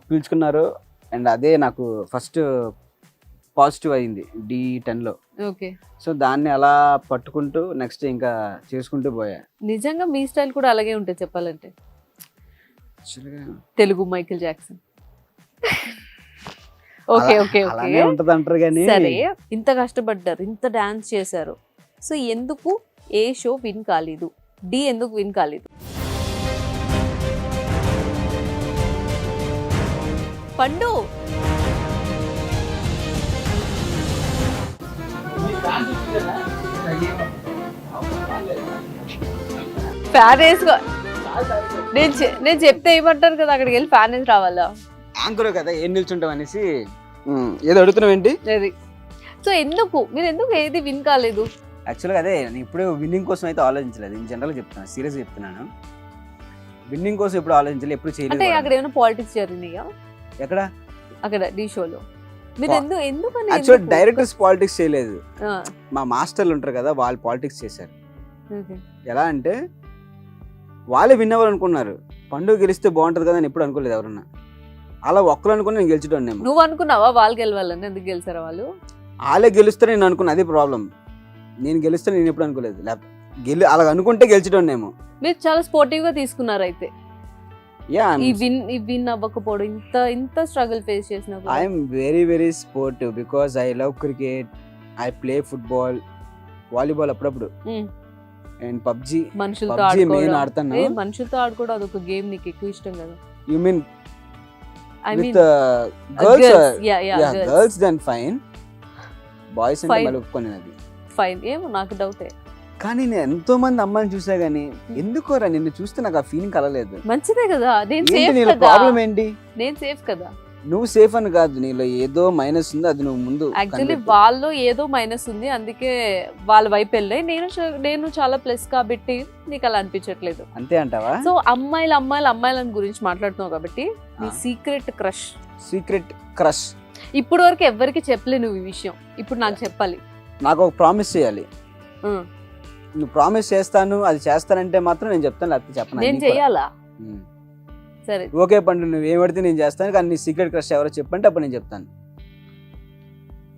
పిలుచుకున్నారు. And అదే నాకు first positive అయింది D10లో. ఓకే. సో దాన్ని అలా పట్టుకుంటూ నెక్స్ట్ ఇంకా చేసుకుంటూ పోయా. నిజంగా మీ స్టైల్ కూడా అలాగే ఉంటుంది చెప్పాలంటే. యాక్చువల్గా Telugu Michael Jackson. Okay okay okay అలానే ఉంటది అంటారు కానీ సరే, ఇంత కష్టపడ్డారు, ఇంత డాన్స్ చేశారు. సో ఎందుకు ఏ షో విన్ కాలేదు? డి ఎందుకు విన్ కాలేదు? పండు ఫ్యాన్ వేసుకో. నేను చెప్తే ఏమంటారు కదా, అక్కడికి వెళ్ళి ఫ్యాన్ వేసి రావాలా? యాంకర్ కదా ఏం నిల్చుంటాం అనేసి ఏదో అడుగుతున్నావు ఏంటి అది. సో మీరు ఎందుకు ఏది విన్ కాలేదు? యాక్చువల్గా అదే నేను ఇప్పుడు విన్నింగ్ కోసం అయితే ఆలోచించలేదు. నేను జనరల్గా చెప్తున్నాను, సీరియస్గా చెప్తున్నాను. విన్నింగ్ కోసం ఎప్పుడు ఆలోచించలేదు, ఎప్పుడు చేయలేదు. అంటే అక్కడ ఏమైనా పాలిటిక్స్ జరిగినాయా? ఎక్కడ? అక్కడ డి షోలో మీరు ఎందుకని? యాక్చువల్ డైరెక్టర్స్ పాలిటిక్స్ చేయలేదు, మా మాస్టర్లు ఉంటారు కదా వాళ్ళు పాలిటిక్స్ చేశారు. ఎలా అంటే వాళ్ళే విన్ అవ్వాలనుకున్నారు. పండుగ గెలిస్తే బాగుంటది కదా అని ఎప్పుడు అనుకోలేదు ఎవరన్నా. అలా ఒక్కరు అనుకుని నేను గెలిచడం. నువ్వు అనుకున్నావా వాళ్ళు గెలవాలని? ఎందుకు గెలిచారా వాళ్ళు? వాళ్ళే గెలుస్తే నేను అనుకున్నా, అదే ప్రాబ్లం. నేను గెలిస్తే నేను ఎప్పుడు అనుకోలేదు. అలా అనుకుంటే గెలిచడం ఏమో. మీరు చాలా స్పోర్టివ్ గా తీసుకున్నారు అయితే. ఈ విన్ అవ్వకపోవడం, ఇంత స్ట్రగుల్ ఫేస్ చేసినప్పుడు. I'm very very sportive because I love cricket, I play football, volleyball అప్పుడప్పుడు, అండ్ పబ్జి. మనుషులతో మనుషులతో ఆడుకోవడం అదొక గేమ్. నీకు ఎక్కువ ఇష్టం కదా? You mean I mean girls then fine, boys అంటే మళ్ళీ ఒప్పుకోనేది ఫైన్. ఏమో నాకు డౌటే. కానీ నేను ఎంతో మంది అమ్మాయిని చూసా గానీ ఎందుకోరా నిన్ను చూస్తే నాకు ఆ ఫీలింగ్ కలలేదు. మంచిదే కదా, నేను సేఫ్ కదా. ప్రాబ్లం ఏంటి? నేను సేఫ్ కదా. నువ్వు సేఫ్ అని కాదు, నీలో ఏదో మైనస్ ఉంది, అది నువ్వు ముందు. యాక్చువల్లీ వాళ్ళు ఏదో మైనస్ ఉంది, అందుకే వాళ్ళ వైపు వెళ్ళాయి. నేను చాలా ప్లస్ కాబట్టి నీకు అలా అనిపించట్లేదు. అంతే అంటావా? సో అమ్మాయిలని గురించి మాట్లాడుతున్నావు కాబట్టి నీ సీక్రెట్ క్రష్ ఇప్పుడు వరకు ఎవరికి చెప్పలే నువ్వు ఈ విషయం, ఇప్పుడు నాకు చెప్పాలి. నాకు ఒక ప్రామిస్ చేయాలి. నువ్వు ప్రామిస్ చేస్తాను, అది చేస్తానంటే మాత్రం నేను చెప్తాను, లేకపోతే చెప్పను. నేను చెయ్యాలా? సరే ఓకే పండు, నువ్వు ఏం పడితే నేను చేస్తాను, కానీ నీ సీక్రెట్ క్రష్ ఎవరో చెప్పంటే అప్పుడు నేను చెప్తాను.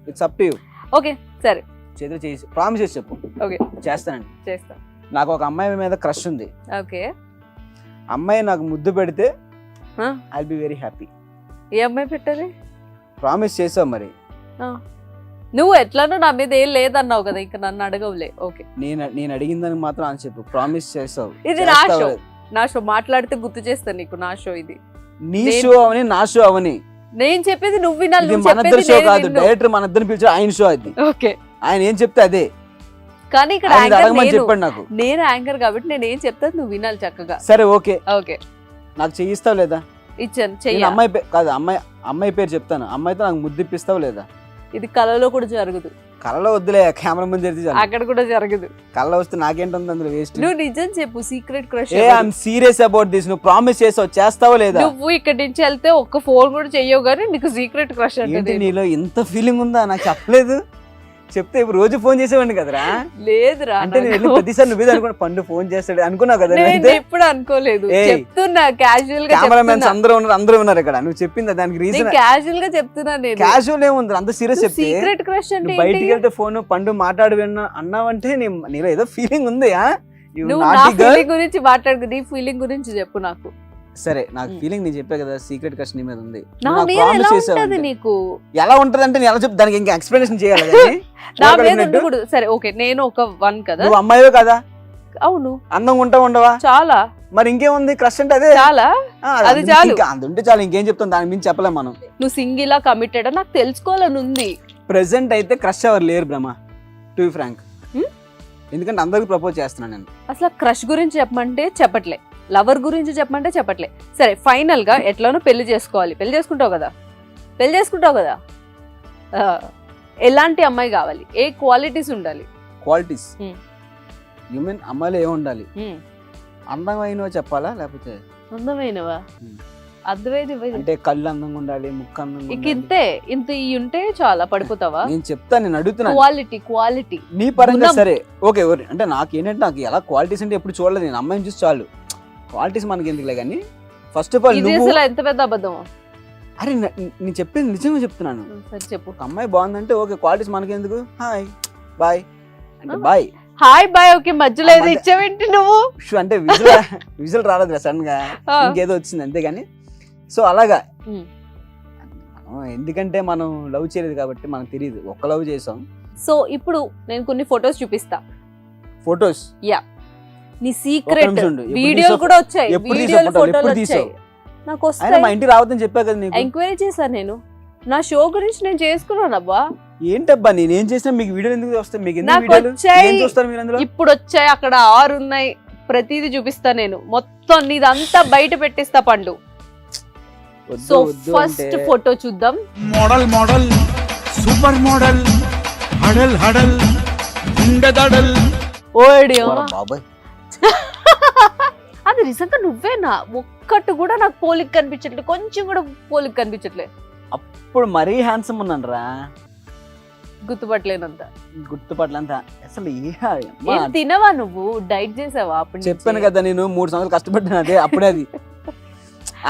It's up to you. Okay సరే, చేతులు చేసి ప్రామిస్ చేసి చెప్పు. ఓకే చేస్తానండి. చేస్తా. నాకు ఒక అమ్మాయి మీద క్రష్ ఉంది. ఓకే. అమ్మాయి నాకు ముద్దు పెడితే ఐ బి వెరీ హ్యాపీ. ఏ అమ్మాయి పెట్టాలి? ప్రామిస్ చేసావు మరి. నువ్వు ఎట్లానో నా మీద ఏం లేదన్నావు కదా, ఇంకా నన్ను అడగవులే. ఓకే, నేను అడిగిన దానికి మాత్రం అని చెప్పు. ప్రామిస్ చేసావు. ఇది నా షో మాట్లాడితే గుర్తు చేస్తాను నీకు. నా షో ఇది. నీ షో అవని నా షో అవని నేను చెప్పేది నువ్వు వినాలి. మన ఇద్దరి షో కాదు, డైరెక్టర్ మన ఇద్దరిని పిలిచి ఆయన షో అది. ఓకే, ఆయన ఏం చెప్తే అదే. కానీ ఇక్కడ చెప్పండి నాకు. నేను యాంకర్ కాబట్టి నేను ఏం చెప్తా నువ్వు వినాలి చక్కగా. సరే ఓకే. ఓకే, నాకు చెయ్యిస్తావు లేదా? ఇచ్చాను, చెయ్యి. అమ్మాయి కాదు, అమ్మాయి పేరు చెప్తాను. అమ్మాయితో నాకు ముద్దు ఇప్పిస్తావు లేదా? ఇది కళలో కూడా జరగదు. కళలో వద్దులే, కెమెరా ముందు జరిగి అక్కడ కూడా జరగదు. కళలో వస్తే నాకేంటుంది అందులో వేస్ట్. నువ్వు నిజం చెప్పు, secret crush. I'm serious about this. నువ్వు ప్రామిస్ చేస్తావో లేదా? నువ్వు ఇక్కడి నుంచి వెళ్తే ఒక్క ఫోన్ కూడా చెయ్యవు కానీ నీకు సీక్రెట్ క్రష్ అంటే. నీలో ఇంత ఫీలింగ్ ఉందా? నాకు చెప్పలేదు. చెప్తే ఇప్పుడు రోజు ఫోన్ చేసేవాడిని కదరా. లేదురా, అంటే నేను ప్రతిసారి నువ్వే అనుకున్నా, పండు ఫోన్ చేస్తాడు అనుకున్నావు కదా. ఎప్పుడు అనుకోలేదు, చెప్తున్నా క్యాజువల్ గా. కెమెరామెన్స్ అందరూ ఉన్నారు ఇక్కడ. నువ్వు చెప్పిందా దానికి రీజన్? క్యాజువల్ గా చెప్తున్నా నేను. క్యాజువల్ ఏముంది అంత సీరియస్ చెప్తే? సీక్రెట్ క్రష్ అంటే బయటికి వెళ్తే ఫోన్ పండు మాట్లాడు అన్నావంటే నీలో ఏదో ఫీలింగ్ ఉంది. నువ్వు నా ఫీలింగ్ గురించి మాట్లాడు, నీ ఫీలింగ్ గురించి చెప్పు నాకు. సరే, నాకు ఫీలింగ్ నేను చెప్పా కదా, సీక్రెట్ క్రష్ నీ మీద ఉంది. నీకు ఎలా ఉంటది అంటే ఎలా చెప్పు, దానికి ఇంకా ఎక్స్ప్లెనేషన్ చేయాలి. నా మీద ఉండకూడదు. సరే ఓకే, నేను ఒక వన్ కదా. నువ్వు అమ్మాయివే కదా? అవును. అందంగా ఉంటావు ఉండవా? చాలా. మరి ఇంకేముంది, క్రష్ అంటే అదే. చాలా, అది చాలు. అందుంటే చాలు, ఇంకేం చెప్తాం, దాని మించి చెప్పలేం మనం. నువ్వు సింగిల్ కమిటెడ్ నాకు తెలుసుకోవాలని ఉంది. ప్రెసెంట్ అయితే క్రష్ ఎవరు లేరు బ్రహ్మ, టు బి ఫ్రాంక్. ఎందుకంటే అందరికి ప్రపోజ్ చేస్తున్నాను నేను. అసలు క్రష్ గురించి చెప్పమంటే చెప్పట్లే, లవర్ గురించి చెప్పమంటే చెప్పట్లే. సరే ఫైనల్ గా ఎట్లానో పెళ్లి చేసుకోవాలి. పెళ్లి చేసుకుంటావు కదా. ఎలాంటి అమ్మాయి కావాలి? ఏ క్వాలిటీస్ ఉండాలి? క్వాలిటీస్ యు మీన్ అమ్మాయిలో ఏమి ఉండాలి? అందమైనవా చెప్పాలా, లేకపోతే అందమైనవా? అర్థమైంది అంటే కళ్ళు అందంగా ఉండాలి, ముక్కు అందంగా ఉండాలి. ఇంతే, ఇంత ఉంటే చాలా పడిపోతావా? నేను చెప్తాను, నేను అడుగుతున్నా. క్వాలిటీ నీ పరంగా సరే ఓకే. అంటే నాకు ఏంటంటే నాకు ఎలా క్వాలిటీస్ అంటే ఎప్పుడు చూడలేదు నేను. అమ్మాయిని చూసి చాలు, క్వాలిటీస్ మనకి ఎందుకులే. కానీ ఫస్ట్ ఆఫ్ ఆల్ ఇది నువ్వు అసలు ఎంత పెద్ద అబద్ధం. అరే నేను చెప్పింది నిజంగా చెప్తున్నాను. సరే చెప్పు. ఒక అమ్మాయి బాగుందంటే ఓకే, క్వాలిటీస్ మనకెందుకు, హాయ్ బాయ్ అంటే బాయ్, హాయ్ బాయ్ ఓకే, మధ్యలో ఏదో ఇచ్చావేంటి నువ్వు? అంటే విజువల్ రాలేదు సడన్ గా, ఇంకేదో వచ్చింది అంతేగాని. సో అలాగా ఎందుకంటే మనం లవ్ చేయలేదు కాబట్టి మనకు తెలియదు, ఒక్క లవ్ చేసాం. సో ఇప్పుడు నేను కొన్ని ఫొటోస్ చూపిస్తా. ఫొటోస్ యా, నీ సీక్రెట్ వీడియోలు కూడా వచ్చాయి, వీడియోలు ఫోటోలు వచ్చాయి. నాకు వస్తాయి, మా ఇంటికి రావద్దని చెప్పా కదా నీకు. ఎంక్వైరీ చేశాను నేను, నా షో గురించి నేను చేసుకున్నాను. అబ్బా ఏంటబ్బా నేనేం చేసినా మీకు వీడియోలు ఎందుకు వస్తాయి? మీకు ఎందుకు నాకు వీడియోలు వచ్చాయి, ఏం చూస్తారు మీరు అందులో? ఇప్పుడు వచ్చాయి, అక్కడ 6 ఉన్నాయి, ప్రతిదీ చూపిస్తా నేను, మొత్తం నీదంతా బయట పెట్టిస్తా పండు. సో ఫస్ట్ ఫోటో చూద్దాం. మోడల్ మోడల్ సూపర్ మోడల్ హడల్ హడల్ గుండెదడల్. ఓడియో బాబాయ్ అది నిజంగా నువ్వేనా? ఒక్కటి కూడా నాకు పోలిక కనిపించట్లేదు, కొంచెం కూడా పోలిక కనిపించట్లేదు. అప్పుడు మరీ హ్యాండ్సమ్ ఉన్నాను రా, గుర్తుపట్టలేనంత. గుర్తుపట్లంతా అసలు ఏం తినవా నువ్వు? డైట్ చేసావా? అప్పుడు చెప్పాను కదా నేను 3 సంవత్సరాలు కష్టపడ్డాను, అదే అప్పుడే అది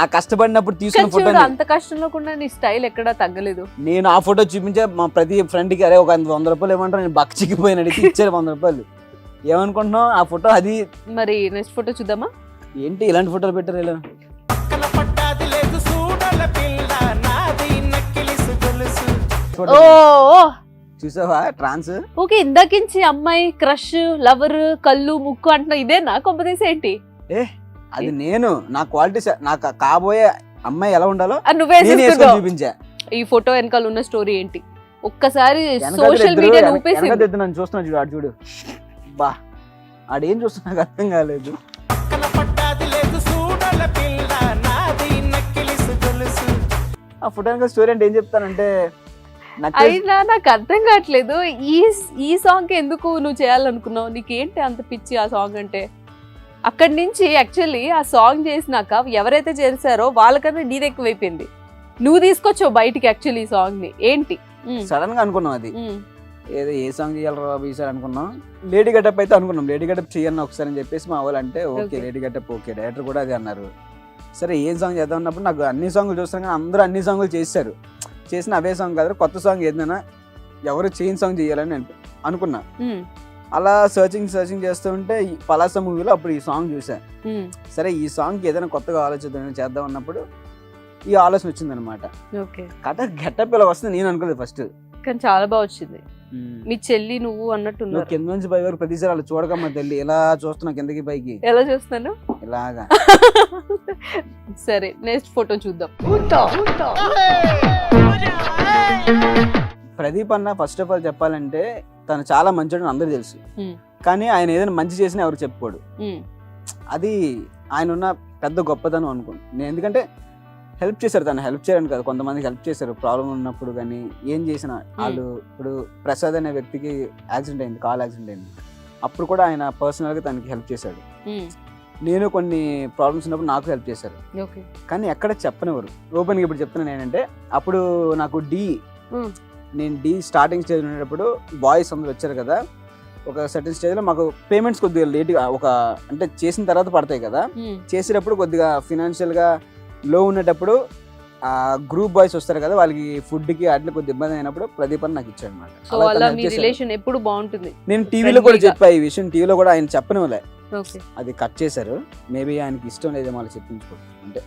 ఆ కష్టపడినప్పుడు తీసుకున్న ఫోటో. అంత కష్టంలో కూడా నీ స్టైల్ ఎక్కడా తగ్గలేదు. నేను ఆ ఫోటో చూపించే మా ప్రతి ఫ్రెండ్ కి, అరే ఒక 100 రూపాయలు ఏమంటారు, నేను బక్క చిక్కిపోయిన అడిగి ఇచ్చారు 100 రూపాయలు. ఏమనుకుంటున్నావు ఆ ఫోటో? అది మరి నెక్స్ట్ ఫోటో చూద్దామా? ఏంటి ఇలాంటి ఫోటోలు పెట్టారు ఇలా? చూసావా ట్రాన్స్? ఓకే, ఇందాకించి అమ్మాయి క్రష్, లవర్, కళ్ళు, ముక్కు అంటున్నా, ఇదేనా కొంపదీసి ఏంటి? అది నేను నా క్వాలిటీ, నాకు కాబోయే అమ్మాయి ఎలా ఉండాలో నువ్వే చూపించా. ఈ ఫోటో వెనకాల ఉన్న స్టోరీ ఏంటి? ఒక్కసారి సోషల్ మీడియా నన్ను చూస్తున్నా చూడు, ఆడు చూడు, బా ఆడేం చూస్తున్నా నాకు అర్థం కాలేదు. ఆ ఫోటో వెనకాల స్టోరీ అంటే ఏం చెప్తానంటే, అయినా నాకు అర్థం కావట్లేదు. ఈ సాంగ్ ఎందుకు నువ్వు చేయాలనుకున్నావు? నీకేంటి అంత పిచ్చి ఆ సాంగ్ అంటే? అక్కడి నుంచి యాక్చువల్లీ ఆ సాంగ్ చేసినాక ఎవరైతే చేశారో వాళ్ళకన్నా నీది ఎక్కువైపోయింది. నువ్వు తీసుకొచ్చావు బయటికి యాక్చువల్లీ ఈ సాంగ్ ని. ఏంటి సడన్ గా అనుకున్నాం, అది ఏదో ఏ సాంగ్ చేయాలి బాబు ఈసారి అనుకున్నాం. లేడీ గెటప్ అయితే అనుకున్నాం, లేడీ గెటప్ చేయను ఒకసారి అని చెప్పేసి మా వాళ్ళు అంటే okay lady getup okay, director కూడా అదే అన్నారు. సరే ఏం సాంగ్ చేద్దాం అన్నప్పుడు నాకు అన్ని సాంగ్లు చూస్తాను కానీ అందరూ అన్ని సాంగ్లు చేశారు. చేసిన అవే సాంగ్ కాదు, కొత్త సాంగ్ ఏదైనా ఎవరు చేంజ్ సాంగ్ చేయాలని అనుకున్నా. అలా సర్చింగ్ చేస్తూ ఉంటే ఈ పలాస మూవీలో అప్పుడు ఈ సాంగ్ చూసా. సరే ఈ సాంగ్కి ఏదైనా కొత్తగా ఆలోచిద్దాం చేద్దాం అన్నప్పుడు ఈ ఆలోచన వచ్చింది అనమాట. కథ గెటప్ ఇలా వస్తుంది నేను అనుకోలేదు ఫస్ట్, కానీ చాలా బాగా వచ్చింది. మీ చెల్లి నువ్వు అన్నట్టు కింద నుంచి పై వరకు ప్రతిసారి అలా చూడకమ్మా తెల్లి, ఎలా చూస్తున్నా కిందకి పైకి, ఎలా చూస్తాను ఇలాగా. సరే నెక్స్ట్ ఫోటో చూద్దాం. ప్రదీప్ అన్న ఫస్ట్ ఆఫ్ ఆల్ చెప్పాలంటే తను చాలా మంచోడు అందరూ తెలుసు, కానీ ఆయన ఏదైనా మంచి చేసినా ఎవరు చెప్పుకోడు. అది ఆయన ఉన్న పెద్ద గొప్పతనం అనుకోండి నేను. ఎందుకంటే హెల్ప్ చేశారు, తను హెల్ప్ చేయడానికి కాదు, కొంతమందికి హెల్ప్ చేశారు ప్రాబ్లం ఉన్నప్పుడు. కానీ ఏం చేసినా వాళ్ళు, ఇప్పుడు ప్రసాద్ అనే వ్యక్తికి యాక్సిడెంట్ అయింది, కాల్ యాక్సిడెంట్ అయింది, అప్పుడు కూడా ఆయన పర్సనల్గా తనకి హెల్ప్ చేశాడు. నేను కొన్ని ప్రాబ్లమ్స్ ఉన్నప్పుడు నాకు హెల్ప్ చేశారు, కానీ ఎక్కడ చెప్పనివ్వరు ఓపెన్గా. ఇప్పుడు చెప్తున్నాను ఏంటంటే, అప్పుడు నాకు నేను డి స్టార్టింగ్ స్టేజ్ ఉండేటప్పుడు బాయ్స్ అందరూ వచ్చారు కదా, ఒక సర్టన్ స్టేజ్లో మాకు పేమెంట్స్ కొద్దిగా లేట్గా, ఒక అంటే చేసిన తర్వాత పడతాయి కదా, చేసేటప్పుడు కొద్దిగా ఫినాన్షియల్గా లో ఉండేటప్పుడు ఆ గ్రూప్ బాయ్స్ వస్తారు కదా, వాళ్ళకి ఫుడ్కి అట్లా కొద్దిగా ఇబ్బంది అయినప్పుడు ప్రదీప్ అని నాకు ఇచ్చాడు అనమాట. నేను టీవీలో కూడా చెప్పా ఈ విషయం, టీవీలో కూడా ఆయన చెప్పనివ్వలే, అది కట్ చేశారు. మేబీ ఆయనకి ఇష్టం లేదేమో వాళ్ళు చెప్పించుకోవడం, అంటే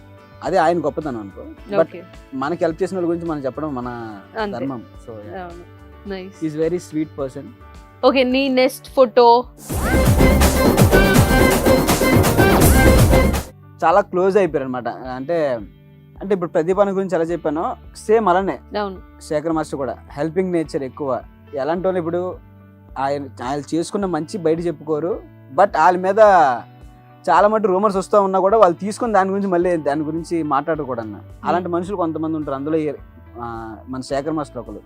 అదే ఆయన గొప్పతనం అనుకో. బట్ మనకి హెల్ప్ చేసిన వాళ్ళ గురించి మనం చెప్పడం మన ధర్మం. So is very sweet person. Okay, నీ నెక్స్ట్ ఫోటో చాలా క్లోజ్ అయిపోయారు అనమాట. అంటే ఇప్పుడు ప్రదీపాన్ని గురించి ఎలా చెప్పానో సేమ్ అలానే శేఖర్ మాస్టర్ కూడా హెల్పింగ్ నేచర్ ఎక్కువ. ఎలాంటి వాళ్ళు ఇప్పుడు ఆయన చేసుకున్న మంచి బయట చెప్పుకోరు, బట్ వాళ్ళ మీద చాలా మటు రూమర్స్ వస్తూ ఉన్నా కూడా వాళ్ళు తీసుకుని దాని గురించి మళ్ళీ దాని గురించి మాట్లాడకూడదు అన్న. అలాంటి మనుషులు కొంతమంది ఉంటారు, అందులో మన శేఖర్ మాస్టర్ ఒకరు.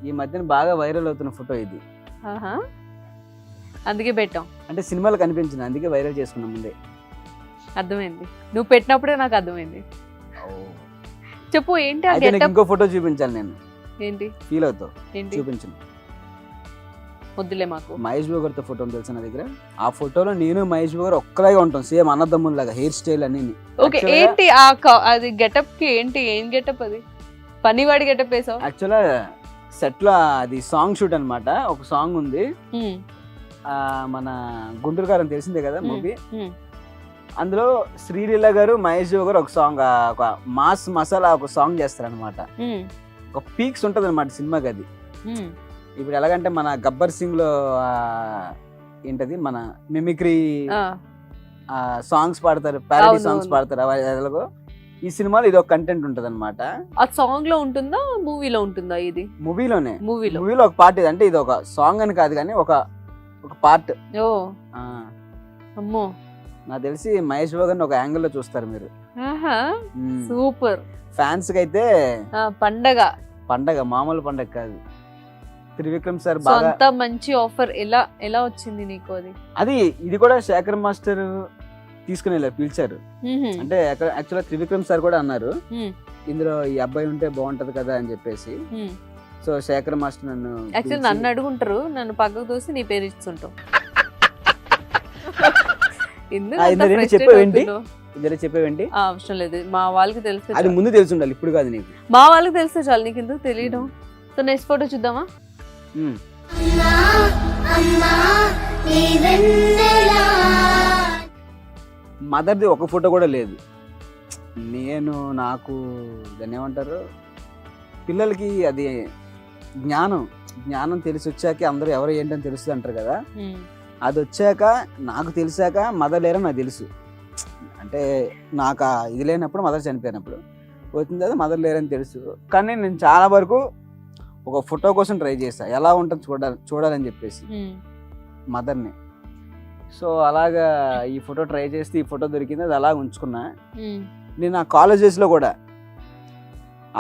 ఈ మధ్యన బాగా వైరల్ అవుతున్న ఫోటో ఇది, అందుకే పెట్టాం. అంటే సినిమాలు కనిపించింది, అందుకే వైరల్ చేసుకున్నాం ముందే. అర్థమైంది, నువ్వు పెట్టినప్పుడే నాకు అర్థమైంది. చెప్పు ఏంటి? ఇంకో ఫోటో చూపించాలి నేను, ఏంటి ఫీల్ అవుతావు, చూపించను. వద్దులే మాకు. మహేష్ బాబు గారితో ఫోటో తెలుసు నా దగ్గర. ఆ ఫోటోలో నేను మహేష్ బాబు గారు ఒక్కలాగా ఉంటాం, సేమ్ అన్నదమ్ముల్లాగా, హెయిర్ స్టైల్ అన్ని. ఓకే, ఏంటి అది గెటప్ కి ఏంటి, ఏం గెటప్ అది? పనివాడి గెటప్ వేసావు? యాక్చువల్గా సెట్ లో అది సాంగ్ షూట్ అన్నమాట. ఒక సాంగ్ ఉంది, మన గుంటూరు గారు అని తెలిసిందే కదా మూవీ. అందులో శ్రీలీల గారు మహేష్ బాబు గారు ఒక సాంగ్, ఒక మాస్ మసాలా ఒక సాంగ్ చేస్తారనమాట. ఒక పీక్స్ ఉంటది అనమాట సినిమాకి అది. ఇప్పుడు ఎలాగంటే మన గబ్బర్ సింగ్ లో ఏంటది మన మిమిక్రీ సాంగ్స్ పాడతారు, ప్యారడీ సాంగ్స్ పాడతారు, ఎలాగో ఈ సినిమాలో ఇది ఒక కంటెంట్ ఉంటది అనమాట. ఆ సాంగ్ లో ఉంటుందా, మూవీలో ఉంటుందా? ఇది మూవీలోనే, మూవీలో ఒక పార్ట్. ఇది అంటే ఇది ఒక సాంగ్ అని కాదు కానీ ఒక పార్ట్. ఓ అమ్మో, నాకు తెలిసి మహేష్ బాబు గారిని ఒక యాంగిల్ లో చూస్తారు మీరు. సూపర్. ఫ్యాన్స్ కి అయితే పండగ, మామూలు పండగ కాదు. త్రివిక్రమ్ సార్ బాగా మంచి ఆఫర్. ఎలా వచ్చింది నీకు అది? ఇది కూడా శేఖర్ మాస్టర్ తీసుకుని వెళ్ళారు, పిలిచారు. అంటే యాక్చువల్గా త్రివిక్రమ్ సార్ కూడా అన్నారు ఇందులో ఈ అబ్బాయి ఉంటే బాగుంటది కదా అని చెప్పేసి. సో శేఖర్ మాస్టర్ నన్ను అడుగుంటారు, నన్ను పక్కకు తోసి నీ పేరు ఇస్తుంటావు. చెప్పేవేంటి? అవసరం లేదు, మా వాళ్ళకి తెలుసు. అది ముందు తెలిసి ఉండాలి, ఇప్పుడు కాదు నీకు. మా వాళ్ళకి తెలిస్తే చాలు, నీకు ఎందుకు తెలియడం. సో నెక్స్ట్ ఫోటో చూద్దామా? మదర్ది ఒక ఫోటో కూడా లేదు. నాకు దాన్ని ఏమంటారు, పిల్లలకి అది జ్ఞానం తెలిసి వచ్చాక అందరూ ఎవరు ఏంటని తెలుస్తుంది అంటారు కదా. అది వచ్చాక నాకు తెలిసాక మదర్ లేరని నాకు తెలుసు. అంటే నాకు ఇది లేనప్పుడు, మదర్ చనిపోయినప్పుడు వచ్చింది కదా మదర్ లేరని తెలుసు. కానీ నేను చాలా వరకు ఒక ఫోటో కోసం ట్రై చేశా, ఎలా ఉంటుంది చూడాలని చెప్పేసి మదర్ని. సో అలాగా ఈ ఫోటో ట్రై చేస్తే ఈ ఫోటో దొరికింది, అది అలా ఉంచుకున్నా. నేను నా కాలేజెస్లో కూడా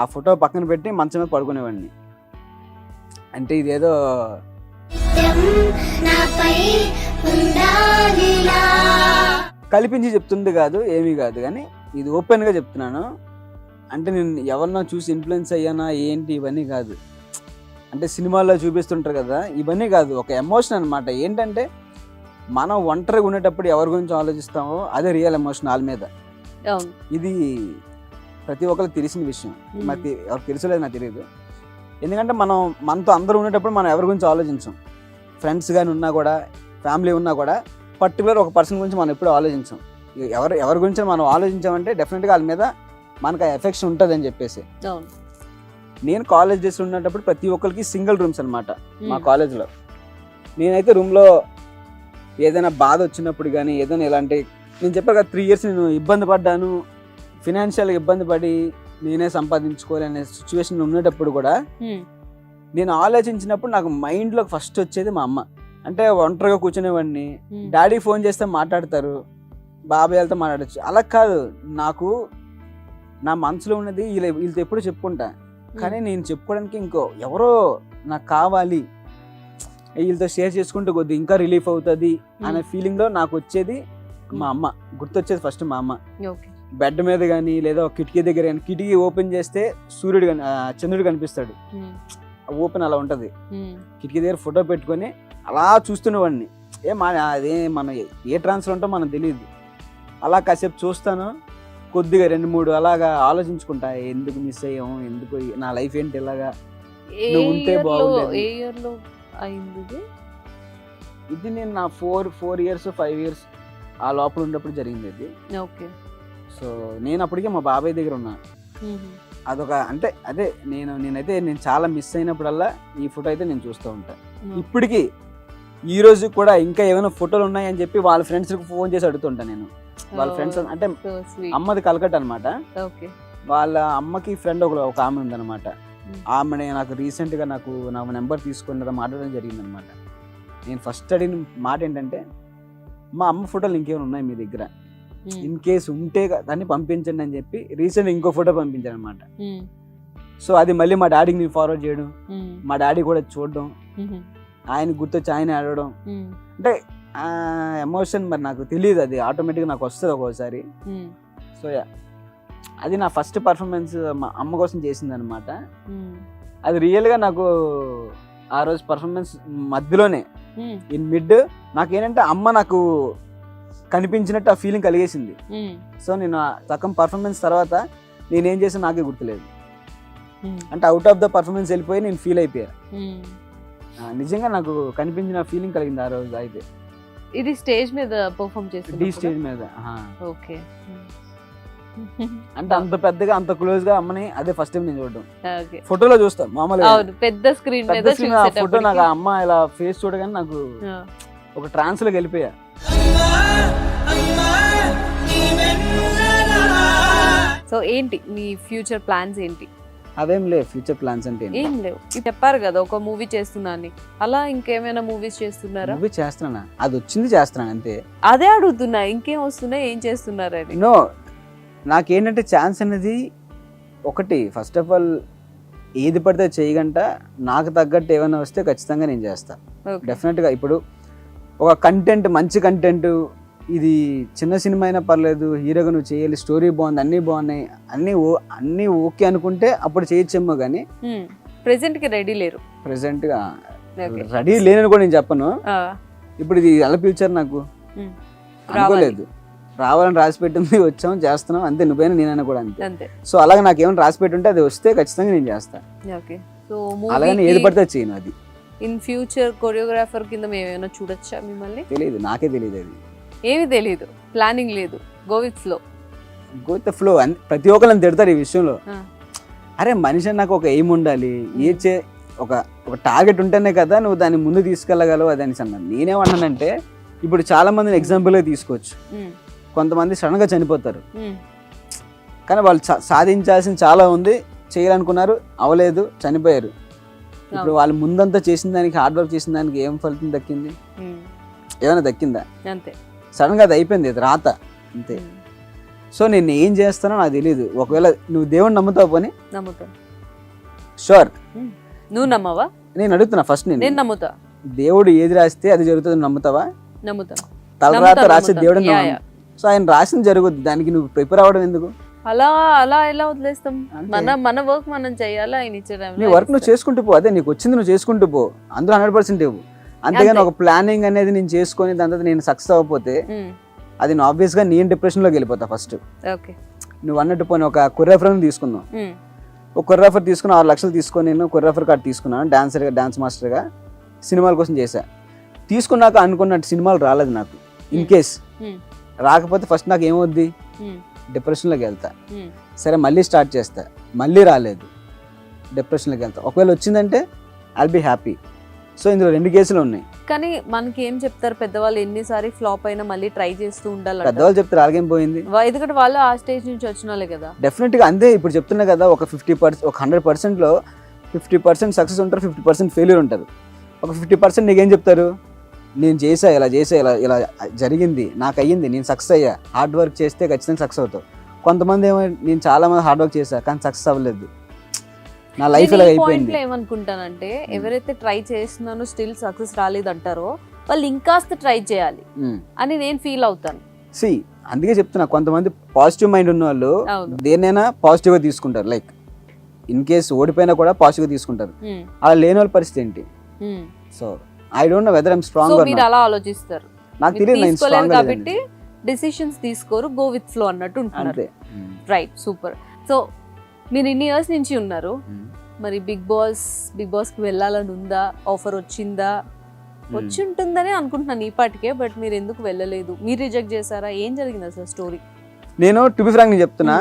ఆ ఫోటో పక్కన పెట్టి మంచం మీద పడుకునేవాడిని. అంటే ఇదేదో కల్పించి చెప్తుంది కాదు, ఏమీ కాదు, కానీ ఇది ఓపెన్గా చెప్తున్నాను. అంటే నేను ఎవరినో చూసి ఇన్ఫ్లుయెన్స్ అయ్యానా ఏంటి ఇవన్నీ కాదు. అంటే సినిమాల్లో చూపిస్తుంటారు కదా, ఇవన్నీ కాదు, ఒక ఎమోషన్ అనమాట. ఏంటంటే మనం ఒంటరిగా ఉండేటప్పుడు ఎవరి గురించి ఆలోచిస్తామో అదే రియల్ ఎమోషన్ వాళ్ళ మీద. ఇది ప్రతి ఒక్కరికి తెలిసిన విషయం, మరి ఎవరికి తెలుసలేదు నాకు తెలియదు. ఎందుకంటే మనతో అందరూ ఉండేటప్పుడు మనం ఎవరి గురించి ఆలోచించాం. ఫ్రెండ్స్ కానీ ఉన్నా కూడా, ఫ్యామిలీ ఉన్నా కూడా, పర్టికులర్ ఒక పర్సన్ గురించి మనం ఎప్పుడు ఆలోచించాం. ఎవరి గురించి మనం ఆలోచించామంటే డెఫినెట్గా వాళ్ళ మీద మనకు ఆ ఎఫెక్షన్ ఉంటుంది అని చెప్పేసి. నేను కాలేజ్ డేస్ ఉన్నప్పుడు ప్రతి ఒక్కరికి సింగిల్ రూమ్స్ అనమాట మా కాలేజ్లో. నేనైతే రూమ్లో ఏదైనా బాధ వచ్చినప్పుడు కానీ ఏదైనా ఇలాంటి, నేను చెప్పాను కదా 3 years నేను ఇబ్బంది పడ్డాను, ఫినాన్షియల్గా ఇబ్బంది పడి నేనే సంపాదించుకోవాలనే సిచ్యువేషన్ ఉండేటప్పుడు కూడా నేను ఆలోచించినప్పుడు నాకు మైండ్లో ఫస్ట్ వచ్చేది మా అమ్మ. అంటే ఒంటరిగా కూర్చునేవాడిని, డాడీ ఫోన్ చేస్తే మాట్లాడతారు, బాబాయ్లతో మాట్లాడచ్చు. అలా కాదు, నాకు నా మనసులో ఉన్నది వీళ్ళతో ఎప్పుడు చెప్పుకుంటా, కానీ నేను చెప్పుకోవడానికి ఇంకో ఎవరో నాకు కావాలి, వీళ్ళతో షేర్ చేసుకుంటూ కొద్ది ఇంకా రిలీఫ్ అవుతుంది అనే ఫీలింగ్లో నాకు వచ్చేది మా అమ్మ. గుర్తొచ్చేది ఫస్ట్ మా అమ్మ. బెడ్ మీద కానీ లేదా కిటికీ దగ్గర కానీ, కిటికీ ఓపెన్ చేస్తే సూర్యుడు చంద్రుడు కనిపిస్తాడు, ఓపెన్ అలా ఉంటుంది. కిటికీ దగ్గర ఫోటో పెట్టుకొని అలా చూస్తున్నవాడిని. అదే మనం ఏ ట్రాన్స్లో ఉంటామో మనకు తెలియదు. అలా కాసేపు చూస్తాను, కొద్దిగా 2-3 అలాగా ఆలోచించుకుంటా, ఎందుకు మిస్ అయ్యాము, ఎందుకు నా లైఫ్ ఏంటి ఇలాగా, నువ్వు ఉంటే బాగుండేది. ఇది నేను నా 4 years 5 years ఆ లోపల ఉన్నప్పుడు జరిగింది ఇది. సో నేను అప్పటికే మా బాబాయ్ దగ్గర ఉన్నా. అదొక అంటే అదే నేనైతే చాలా మిస్ అయినప్పుడల్లా ఈ ఫోటో అయితే నేను చూస్తూ ఉంటాను. ఇప్పటికీ ఈ రోజు కూడా ఇంకా ఏమైనా ఫోటోలు ఉన్నాయని చెప్పి వాళ్ళ ఫ్రెండ్స్కి ఫోన్ చేసి అడుగుతుంటాను నేను. వాళ్ళ ఫ్రెండ్స్ అంటే అమ్మది కలకట్ట అనమాట. వాళ్ళ అమ్మకి ఫ్రెండ్ ఒక ఆమె ఉందన్నమాట. ఆమె నాకు రీసెంట్గా నాకు నెంబర్ తీసుకుని మాట్లాడడం జరిగింది అనమాట. నేను ఫస్ట్ అడిగిన మాట ఏంటంటే, మా అమ్మ ఫోటోలు ఇంకేమైనా ఉన్నాయి మీ దగ్గర, ఇన్ కేస్ ఉంటే దాన్ని పంపించండి అని చెప్పి రీసెంట్ ఇంకో ఫోటో పంపించాను అనమాట. సో అది మళ్ళీ మా డాడీకి నేను ఫార్వర్డ్ చేయడం, మా డాడీ కూడా చూడడం, ఆయన గుర్తొచ్చి ఆయన అడగడం. అంటే ఎమోషన్ మరి నాకు తెలియదు, అది ఆటోమేటిక్గా నాకు వస్తుంది ఒక్కోసారి. సో అది నా ఫస్ట్ పర్ఫార్మెన్స్ మా అమ్మ కోసం చేసింది అనమాట. అది రియల్గా నాకు ఆ రోజు పర్ఫార్మెన్స్ మధ్యలోనే ఇన్ మిడ్ నాకేంటంటే అమ్మ నాకు కనిపించినట్టు ఆ ఫీలింగ్ కలిగేసింది. సో నేను ఆ సగం పర్ఫార్మెన్స్ తర్వాత నేనేం చేసాను నాకే గుర్తులేదు. అంటే అవుట్ ఆఫ్ ద పర్ఫార్మెన్స్ వెళ్ళిపోయి నేను ఫీల్ అయిపోయా. నిజంగా నాకు కనిపించిన ఫీలింగ్ కలిగింది ఆ రోజు. అయితే ఇది స్టేజ్ మీద పర్ఫార్మ్ చేస్తుంది, డీ స్టేజ్ మీద. ఓకే. అంటే అంత పెద్దగా అంత క్లోజ్ గా అమ్మని అదే ఫస్ట్ టైం నేను చూడడం. ఫోటోలో చూస్తా మామూలుగా, పెద్ద స్క్రీన్ మీద ఫోటో నాకు ఆ అమ్మ ఇలా ఫేస్ చూడగానే నాకు ఒక ట్రాన్స్ లోకి వెళ్ళిపోయా. సో ఏంటి నీ ఫ్యూచర్ ప్లాన్స్ ఏంటి? అవేం లేవు ఫ్యూచర్ ప్లాన్స్ అంటే ఏం లేవు. చెప్పారు కదా ఒక మూవీ చేస్తున్నా అని, అలా ఇంకేమైనా మూవీస్ చేస్తున్నారా? మూవీ చేస్తున్నా, అది వచ్చింది చేస్తున్నాను అంతే. అదే అడుగుతున్నా, ఇంకేం వస్తున్నాయి, ఏం చేస్తున్నారని. నో, నాకేంటంటే ఛాన్స్ అనేది ఒకటి, ఫస్ట్ ఆఫ్ ఆల్ ఏది పడితే చేయగంట, నాకు తగ్గట్టు ఏమైనా వస్తే ఖచ్చితంగా నేను చేస్తా డెఫినెట్గా. ఇప్పుడు ఒక కంటెంట్, మంచి కంటెంట్, ఇది చిన్న సినిమా అయినా పర్లేదు, హీరోగా నువ్వు చేయాలి, స్టోరీ బాగుంది, అన్నీ బాగున్నాయి, అన్నీ ఓకే అనుకుంటే అప్పుడు చేయొచ్చేమో. కానీ ప్రెసెంట్ కి రెడీ లేరు. ప్రెసెంట్ గా రెడీ లేనని కూడా నేను చెప్పను. ఇప్పుడు ఇది ఎలా పిలిచారు నాకు అనుకోలేదు, రావాలని రాసి పెట్టింది, వచ్చాం చేస్తున్నాం అంతే, నువ్వైనా నేనైనా కూడా అంతే. సో అలాగే నాకు ఏమైనా రాసి పెట్టుంటే అది వస్తే ఖచ్చితంగా నేను చేస్తాను. అలాగే ఏది పడితే చేయను. అది ఇన్ ఫ్యూచర్ కొరియోగ్రాఫర్ కింద మేము ఏమైనా చూడొచ్చా మిమ్మల్ని? తెలియదు, నాకే తెలియదు. అది ఏమి తెలియదు, ప్లానింగ్ లేదు, go with flow. Go with flow. ప్రతి ఒక్కరిని తిడతారు ఈ విషయంలో. అరే మనిషి నాకు ఒక ఎయిమ్ ఉండాలి, ఒక టార్గెట్ ఉంటేనే కదా నువ్వు దాన్ని ముందు తీసుకెళ్ళగలవు అది అని అన్నాను. నేనేమన్నానంటే ఇప్పుడు చాలా మందిని ఎగ్జాంపుల్గా తీసుకోవచ్చు. కొంతమంది సడన్గా చనిపోతారు, కానీ వాళ్ళు సాధించాల్సిన చాలా ఉంది, చేయాలనుకున్నారు, అవలేదు, చనిపోయారు. ఇప్పుడు వాళ్ళు ముందంతా చేసిన దానికి, హార్డ్ వర్క్ చేసిన దానికి ఏం ఫలితం దక్కింది? ఏమైనా దక్కిందా? అంతే, సడన్గా అది అయిపోయింది, అది రాత అంతే. సో నేను ఏం చేస్తానో నాకు తెలియదు. ఒకవేళ నువ్వు దేవుడిని నమ్ముతావు పోనీ? నమ్ముతాను. షూర్. నువ్వు నమ్మవా? నేను అడుగుతున్నా ఫస్ట్. నేను నమ్ముతా. దేవుడు ఏది రాస్తే అది జరుగుతుంది, నమ్ముతావా? నమ్ముతా. తలరాత రాసే దేవుడు. సో ఆయన రాసింది జరుగుద్ది, దానికి నువ్వు ప్రిపేర్ అవ్వడం ఎందుకు? అలా అలా ఎలా వదిలేస్తాం? మన వర్క్ మనం చేయాలి, ఆయన ఇచ్చే నీ వర్క్ నువ్వు చేసుకుంటూ పో, అదే నీకు వచ్చింది నువ్వు చేసుకుంటూ పో, అందులో 100% ఇవ్వు. అంతేగాని ఒక ప్లానింగ్ అనేది నేను చేసుకొని దాని తర్వాత నేను సక్సెస్ అవ్వకపోతే అది నేను ఆబ్వియస్గా నేను డిప్రెషన్లోకి వెళ్ళిపోతా ఫస్ట్. నువ్వు అన్నట్టు పోనీ ఒక కొరియోగ్రాఫర్ని తీసుకుందాం. ఒక కొరియోగ్రాఫర్ తీసుకుని 6 లక్షలు తీసుకొని నేను కొరియోగ్రాఫర్ కార్డు తీసుకున్నాను, డాన్స్ మాస్టర్గా సినిమాల కోసం చేశా. తీసుకున్నాక అనుకున్నట్టు సినిమాలు రాలేదు నాకు. ఇన్ కేస్ రాకపోతే ఫస్ట్ నాకు ఏమవుద్ది? డిప్రెషన్లోకి వెళ్తా. సరే మళ్ళీ స్టార్ట్ చేస్తా, మళ్ళీ రాలేదు, డిప్రెషన్లోకి వెళ్తా. ఒకవేళ వచ్చిందంటే ఐల్ బీ హ్యాపీ. సో ఇందులో 2 కేసులు ఉన్నాయి. కానీ మనకి ఏం చెప్తారు పెద్దవాళ్ళు, ఎన్నిసారి ఫ్లాప్ అయినా మళ్ళీ ట్రై చేస్తూ ఉండాలి. పెద్దవాళ్ళు చెప్తారు, అలాగేం పోయింది, ఎందుకంటే వాళ్ళు ఆ స్టేజ్ నుంచి వచ్చిన వాళ్ళే కదా. డెఫినెట్గా అంతే. ఇప్పుడు చెప్తున్నా కదా, ఒక 50%, ఒక 100%లో 50% సక్సెస్ ఉంటారు, 50% ఫెయిల్యూర్ ఉంటారు. ఒక 50% నీకేం చెప్తారు? నేను చేసా, ఇలా చేసా, ఇలా జరిగింది, నాకు అయ్యింది, నేను సక్సెస్ అయ్యా, హార్డ్ వర్క్ చేస్తే ఖచ్చితంగా సక్సెస్ అవుతావు. కొంతమంది ఏమో నేను చాలా మంది హార్డ్ వర్క్ చేశా కానీ సక్సెస్ అవ్వలేదు, నా లైఫ్ ఇలా అయిపోయింది. ఏమనుకుంటానంటే ఎవరైతే ట్రై చేస్తున్నానో స్టిల్ సక్సెస్ రాలేదంటారో వాళ్ళు ఇంకాస్త ట్రై చేయాలి అని నేను ఫీల్ అవుతాను. సి అందుకే చెప్తున్నా, కొంతమంది పాజిటివ్ మైండ్ ఉన్న వాళ్ళు దేన్నైనా పాజిటివ్ గా తీసుకుంటారు. లైక్ ఇన్ కేస్ ఓడిపోయినా కూడా పాజిటివ్ గా తీసుకుంటారు. అలా లేని వాళ్ళ పరిస్థితి ఏంటి? So I don't know whether I am strong or not. మీరు అలా ఆలోచిస్తారు, నాకు తెలియదు నేను స్ట్రాంగ్ కాబట్టి డెసిషన్స్ తీసుకోరు, గో విత్ ఫ్లో అన్నట్టు ఉంటున్నారు. Right, super. సో మీరు ఇన్ని ఇయర్స్ నుంచి ఉన్నారు, మరి బిగ్ బాస్ కి వెళ్ళాలని ఉందా? ఆఫర్ వచ్చిందా? వచ్చి ఉంటుందని అనుకుంటున్నాను ఈ పాటికే, బట్ మీరు ఎందుకు వెళ్ళలేదు? మీరు రిజెక్ట్ చేశారా? ఏం జరిగింది అసలు స్టోరీ? నేను టు బి ఫ్రాంక్ నేను చెప్తున్నా,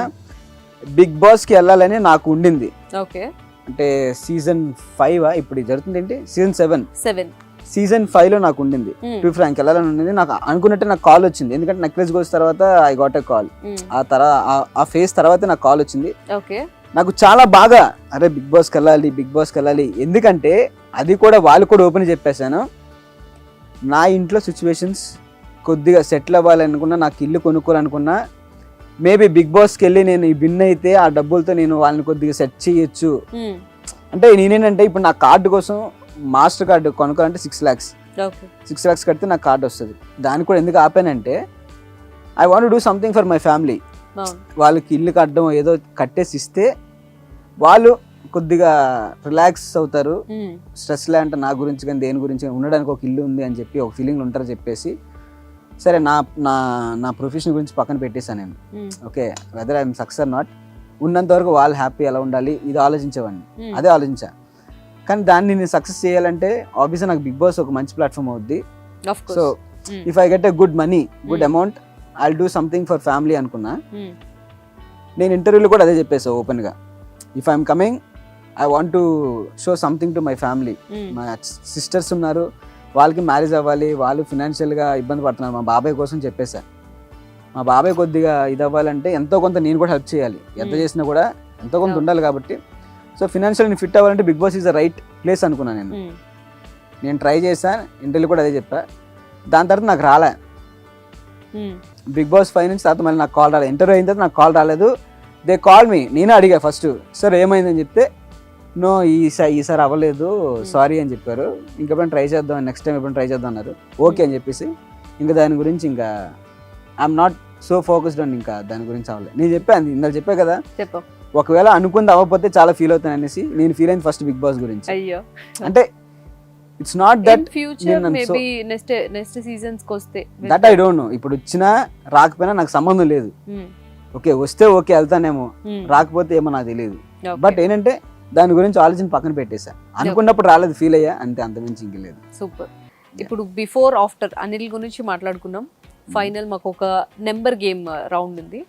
బిగ్ బాస్ కి వెళ్ళాలని నాకు ఉండింది. ఓకే, అంటే సీజన్ 5 ఇప్పుడు జరుగుతుంది ఏంటి, సీజన్ 7 సీజన్ 5 లో నాకు ఉండింది. టు బి ఫ్రాంక్ వెళ్ళాలని ఉండింది. నాకు అనుకున్నట్టే నాకు కాల్ వచ్చింది, ఎందుకంటే నెక్లెస్ గోల్స్ తర్వాత ఐ గాట్ ఎ కాల్. ఆ ఫేజ్ తర్వాత నాకు కాల్ వచ్చింది. ఓకే, నాకు చాలా బాగా అరే బిగ్ బాస్కి వెళ్ళాలి. ఎందుకంటే అది కూడా వాళ్ళు కూడా ఓపెన్ చెప్పేశాను, నా ఇంట్లో సిచ్యువేషన్స్ కొద్దిగా సెటిల్ అవ్వాలనుకున్నా, నాకు ఇల్లు కొనుక్కోవాలనుకున్నా, మేబీ బిగ్ బాస్కి వెళ్ళి నేను విన్ అయితే ఆ డబ్బులతో నేను వాళ్ళని కొద్దిగా సెట్ చేయొచ్చు. అంటే నేనేంటంటే ఇప్పుడు నా కార్డు కోసం మాస్టర్ కార్డు కొనుక్కోవాలంటే 6 lakhs కడితే నాకు కార్డు వస్తుంది. దాన్ని కూడా ఎందుకు ఆపానంటే I want do something for my family. వాళ్ళకి ఇల్లు కట్టడం ఏదో కట్టేసి ఇస్తే వాళ్ళు కొద్దిగా రిలాక్స్ అవుతారు, స్ట్రెస్ లేదంటే నా గురించి కానీ దేని గురించి కానీ ఉండడానికి ఒక ఇల్లు ఉంది అని చెప్పి ఒక ఫీలింగ్ ఉంటారు చెప్పేసి సరే నా నా నా ప్రొఫెషన్ గురించి పక్కన పెట్టేశాను నేను. Okay, whether I'm success or not, ఉన్నంత వరకు వాళ్ళు హ్యాపీ ఎలా ఉండాలి ఇది ఆలోచించేవాడిని, అదే ఆలోచించా. కానీ దాన్ని నేను సక్సెస్ చేయాలంటే ఆబ్వియస్గా నాకు బిగ్ బాస్ ఒక మంచి ప్లాట్ఫామ్ అవుద్ది. So if I get a good money, good amount, I will do something for family అనుకున్నా. నేను ఇంటర్వ్యూలో కూడా అదే చెప్పేసా ఓపెన్గా, if I'm coming I want to show something to my family. మా సిస్టర్స్ ఉన్నారు, వాళ్ళకి మ్యారేజ్ అవ్వాలి, వాళ్ళు ఫినాన్షియల్గా ఇబ్బంది పడుతున్నారు, మా బాబాయ్ కోసం చెప్పేసా. మా బాబాయ్ కొద్దిగా ఇది అవ్వాలంటే ఎంతో కొంత నేను కూడా హెల్ప్ చేయాలి, ఎంత చేసినా కూడా ఎంతో కొంత ఉండాలి కాబట్టి. సో ఫినాన్షియల్ ఫిట్ అవ్వాలంటే Bigg Boss is the right place అనుకున్నాను నేను ట్రై చేశాను, ఇంటర్వ్యూ కూడా అదే చెప్పా. దాని తర్వాత నాకు రాలే బిగ్ బాస్ 5 నుంచి తర్వాత మళ్ళీ నాకు కాల్ రాలేదు. ఇంటర్వ్యూ అయిన తర్వాత నాకు కాల్ రాలేదు. దే కాల్ మీ, నేనే అడిగా ఫస్ట్, సార్ ఏమైందని చెప్తే నో ఈసారి అవ్వలేదు సారీ అని చెప్పారు, ఇంకెప్పుడైనా ట్రై చేద్దాం, నెక్స్ట్ టైం ఎప్పుడైనా ట్రై చేద్దాం అన్నారు. ఓకే అని చెప్పేసి ఇంకా దాని గురించి ఇంకా ఐఎమ్ నాట్ సో ఫోకస్డ్ అని ఇంకా దాని గురించి అవ్వలేదు. నేను చెప్పాను ఇందాక చెప్పా కదా, ఒకవేళ అనుకుంది అవ్వకపోతే చాలా ఫీల్ అవుతాను అనేసి నేను ఫీల్ అయింది ఫస్ట్ బిగ్ బాస్ గురించి. అయ్యో అంటే it's not that future maybe next seasons కి వస్తే దట్ ఐ డోంట్ నో, ఇప్పుడు వచ్చినా రాకపోయినా నాకు సంబంధం లేదు. ఓకే వస్తే ఓకే వెళ్తానేమో, రాకపోతే ఏమో నాకు తెలియదు. బట్ ఏంటంటే దాని గురించి ఆలోచన పక్కన పెట్టేసా, అనుకున్నప్పుడు రాలేదు ఫీల్ అయ్యా అంతే, అంతమించి ఇంక లేదు. సూపర్. ఇప్పుడు బిఫోర్ ఆఫ్టర్ అనిల్ గురించి మాట్లాడుకున్నాం. ఫైనల్ మాకు ఒక నెంబర్ గేమ్ రౌండ్ ఉంది.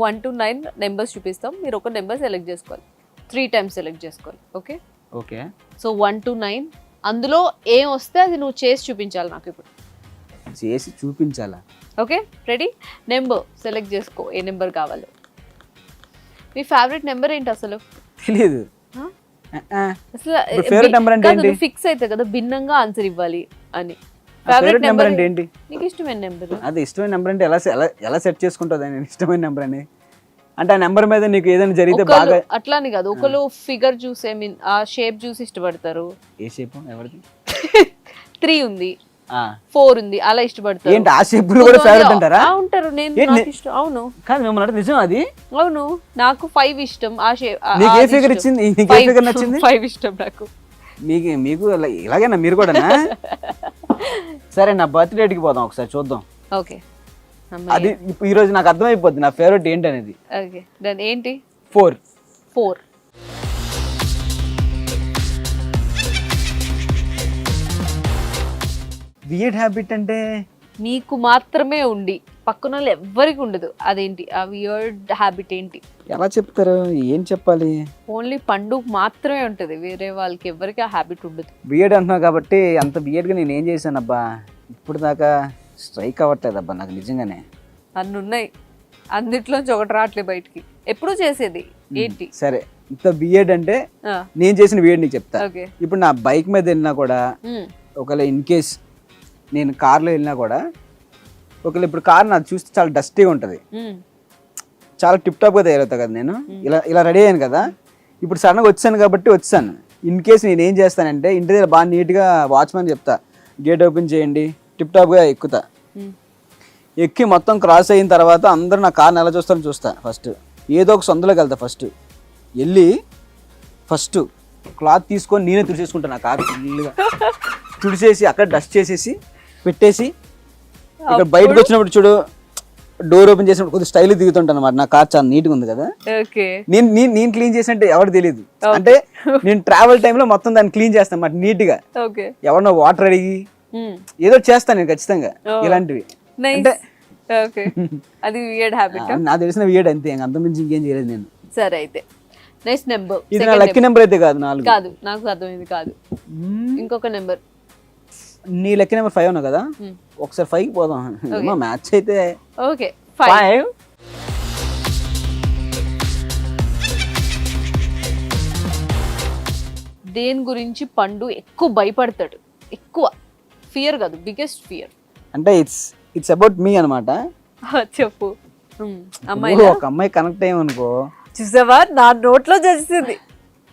1 to 9 నెంబర్స్ చూపిస్తాం, మీరు ఒక నెంబర్ సెలెక్ట్ చేసుకోవాలి, 3 times సెలెక్ట్ చేసుకోవాలి. ఓకే ఓకే, సో 1 to 9 అందులో ఏం వస్తే అది నువ్వు చేసి చూపించాలి నాకు ఇప్పుడు. చేసి చూపించాలా? Okay ready? నెంబర్ సెలెక్ట్ చేసుకో, ఏ నెంబర్ కావాలో. మీ ఫేవరెట్ నెంబర్ ఏంటి అసలు? తెలియదు అసలు ఫేవరెట్ నెంబర్ అంటే ఏంటి? ఫిక్స్ అయితే కదా భిన్నంగా ఆన్సర్ ఇవ్వాలి అని. ఫేవరెట్ నెంబర్ అంటే ఏంటి? నీకు ఇష్టమైన నెంబర్. అది ఇష్టమైన నెంబర్ అంటే ఎలా సెట్ చేసుకుంటుంది నేను ఇష్టమైన నెంబర్ అని? అంటే ఆ నెంబర్ మీద నీకు ఏదైనా జరిగితే బాగా అట్లాని కాదు, ఒకళ్ళు ఫిగర్ చూసి ఐ మీన్ ఆ షేప్ చూసి ఇష్టపడతారు. ఏ షేప్? ఎవరిది? 3 ఉంది, 4 ఉంది, అలా ఇష్టపడతారు. ఏంటి ఆ షేప్ కూడా ఫేవరెట్ అంటారా? ఉంటారు. నేను ఇష్టం. అవును కాదు మిమ్మల్ని అంటే నిజం అది? అవును, నాకు 5 ఇష్టం. ఆ షేప్. నీకు ఏ ఫిగర్ ఇచ్చింది? నీకు ఏ ఫిగర్ నచ్చింది? 5 ఇష్టం నాకు. మీకు ఇలాగేనా మీరు కూడా? సరే నా బర్త్డేకి పోదాం ఒకసారి చూద్దాం. ఓకే, అది ఈ రోజు నాకు అర్థమైపోద్ది నా ఫేవరెట్ ఏంటి అనేది. ఓకే దాని ఏంటి? 4. వియర్డ్ హ్యాబిట్ అంటే నీకు మాత్రమే ఉండి పక్కన వాళ్ళు ఎవ్వరికి ఉండదు, అదేంటి ఆ వియర్డ్ హ్యాబిట్ ఏంటి? ఎలా చెప్తారు? ఏం చెప్పాలి? ఓన్లీ పండుగ మాత్రమే ఉంటది, వేరే వాళ్ళకి ఎవరికి ఆ హ్యాబిట్ ఉండదు. వియర్డ్ అంటున్నావు కాబట్టి అంత వియర్డ్గా నేను ఏం చేశాను అబ్బా, ఇప్పుడు దాకా స్ట్రైక్ అవ్వట్లేదు అబ్బా నాకు నిజంగానే. అన్ని ఉన్నాయి, అన్నిట్లోంచి ఒకటి రావట్లే బయటికి. ఎప్పుడు చేసేది ఏంటి? సరే ఇంత వియర్డ్ అంటే నేను చేసిన వియర్డ్ నీకు చెప్తా. ఇప్పుడు నా బైక్ మీద వెళ్ళినా కూడా, ఒకవేళ ఇన్ కేస్ నేను కార్లో వెళ్ళినా కూడా, ఒకవేళ ఇప్పుడు కార్ నాకు చూస్తే చాలా డస్టీగా ఉంటుంది, చాలా టిప్ టాప్గా తయారవుతా కదా నేను, ఇలా రెడీ అయ్యాను కదా. ఇప్పుడు సడన్గా వచ్చాను కాబట్టి వచ్చాను. ఇన్ కేస్ నేను ఏం చేస్తానంటే ఇంటి దగ్గర బాగా నీట్గా వాచ్మెన్ చెప్తా, గేట్ ఓపెన్ చేయండి, టిప్ టాప్గా ఎక్కుతా. ఎక్కి మొత్తం క్రాస్ అయిన తర్వాత అందరూ నా కార్ని ఎలా చూస్తారని చూస్తా. ఫస్ట్ ఏదో ఒక సొంతలోకి వెళ్తా, వెళ్ళి ఫస్ట్ క్లాత్ తీసుకొని నేనే తుడిచేసుకుంటాను. నా కార్ ఫుల్గా తుడిచేసి అక్కడ డస్ట్ చేసేసి పెట్టేసి, ఇక్కడ బయటకు వచ్చినప్పుడు చూడు డోర్ ఓపెన్ చేసినప్పుడు కొద్దిగా స్టైల్ దిగుతుంటాను అన్నమాట. నా కార్ చాలా నీట్గా ఉంది కదా, నేను క్లీన్ చేసినట్టు ఎవరు తెలియదు. అంటే నేను ట్రావెల్ టైంలో మొత్తం దాన్ని క్లీన్ చేస్తాను అన్నమాట నీట్గా. ఎవరినో వాటర్ అడిగి ఏదో చేస్తాను నేను ఖచ్చితంగా ఇలాంటివి. అంటే అది వియర్డ్ హ్యాబిట్. నాకు తెలిసిన వియర్డ్ అంతే, అంతకుమించి ఇంకేం చేయలేదు నేను. సరే అయితే నెక్స్ట్ నెంబర్. ఇది నా లక్కీ నెంబర్ అయితే కాదు, 4 కాదు, నాకు అర్థమైంది కాదు. ఇంకొక నెంబర్. నీ లక్కీ నెంబర్ 5 ఉన్నావు కదా, ఒకసారి 5కి పోదాం. మ్యాచ్ అయితే ఓకే 5. దేని గురించి పండు ఎక్కువ భయపడతాడు? ఎక్కువ ఫియర్ కాదు, బిగ్గెస్ట్ ఫియర్. అంటే ఇట్స్ అబౌట్ మీ అనమాట. చెప్పు. అమ్మాయి ఒక అమ్మాయి కనెక్ట్ అయ్యామనుకో, చూసావా నా నోట్లో చేసింది.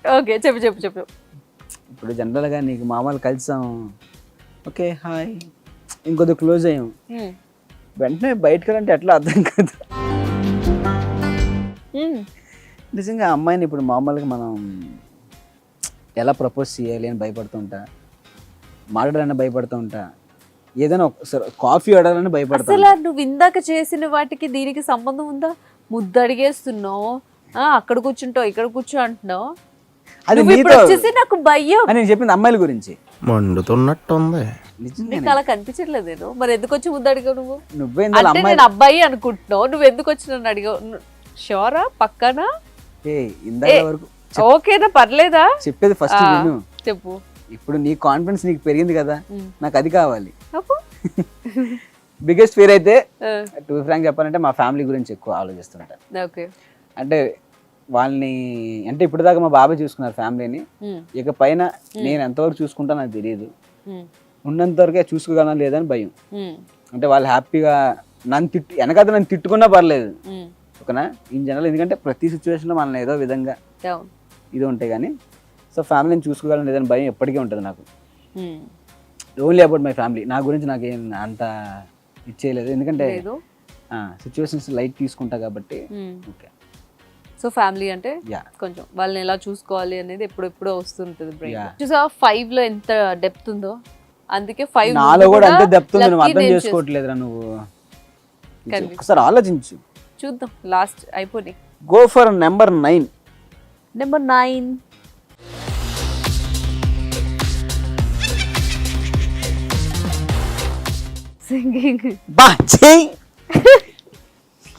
ఓకే చెప్పు. ఇప్పుడు జనరల్గా నీకు మామూలు కలిసాం, ఓకే హాయ్, ఇంకొద్ది క్లోజ్ అయ్యాం, వెంటనే బయటకు అంటే ఎట్లా అర్థం కాదు. నిజంగా అమ్మాయిని ఇప్పుడు మామూలుగా మనం ఎలా ప్రపోజ్ చేయాలి అని భయపడుతూ ఉంటా, మాట్లాడాలని భయపడుతూ ఉంటా, ఏదైనా కాఫీ ఆడాలని భయపడతా అసలు నువ్వు ఇందాక చేసిన వాటికి దీనికి సంబంధం ఉందా? ముద్దు అడిగేస్తున్నావు, అక్కడ కూర్చుంటావు, ఇక్కడ కూర్చో అంటున్నావు. అది నువ్వు ఇప్పుడు నీతో వచ్చేసి నాకు భయం. అని నేను చెప్పింది అమ్మాయిల గురించి. మండుతున్నట్టుంది. నిజంగానే. నీకు అలా కనిపించట్లేదు. నేను మరి ఎందుకు వచ్చి ముద్దు అడిగావు నువ్వు? నువ్వేందో అంటే అమ్మాయి నేను అబ్బాయి అనుకుంటున్నావు, నువ్వు ఎందుకు వచ్చి నన్ను అడిగావు? షోరా పక్కనా? ఇందాక వరకు ఓకేనా, పర్లేదా? చెప్పేది ఫస్ట్ విను. చెప్పు. ఇప్పుడు నీ కాన్ఫిడెన్స్ నీకు పెరిగింది కదా, నాకు అది కావాలి. అప్పు. బిగ్గెస్ట్ ఫీర్ అయితే టు ఫ్రాంక్ చెప్పాలంటే మా ఫ్యామిలీ గురించి ఎక్కువ ఆలోచిస్తుంటా. ఓకే. అంటే వాళ్ళని అంటే ఇప్పుడు దాకా మా బాబాయ్ చూసుకున్నారు ఫ్యామిలీని, ఇక పైన నేను ఎంతవరకు చూసుకుంటా నాకు తెలియదు. ఉన్నంత వరకే చూసుకోగలనా లేదని భయం. అంటే వాళ్ళు హ్యాపీగా నన్ను వెనకాల నన్ను తిట్టుకున్నా పర్లేదు, ఓకేనా, ఇన్ జనరల్. ఎందుకంటే ప్రతి సిచ్యువేషన్లో మనల్ని ఏదో విధంగా ఇది ఉంటాయి కానీ, సో ఫ్యామిలీని చూసుకోగలను లేదని భయం ఎప్పటికీ ఉంటుంది నాకు. Only about my family. నా గురించి నాకేం అంత ఇచ్చేయలేదు, ఎందుకంటే సిచ్యువేషన్స్ లైట్ తీసుకుంటా కాబట్టి. ఓకే. సో ఫ్యామిలీ అంటే కొంచెం వాళ్ళని ఎలా చూసుకోవాలి అనేది ఎప్పుడెప్పుడో వస్తుంటుంది బ్రెయిన్. చూసా 5 లో ఎంత డెప్త్ ఉందో, అందుకే 5 నాలో కూడా అంత డెప్త్ ఉంది, నువ్వు అర్థం చేసుకోవట్లేదురా నువ్వు. ఒకసారి ఆలోచించు. చూద్దాం, లాస్ట్ అయిపోయి. Go for number 9. Number 9. Singing. బా చెయ్,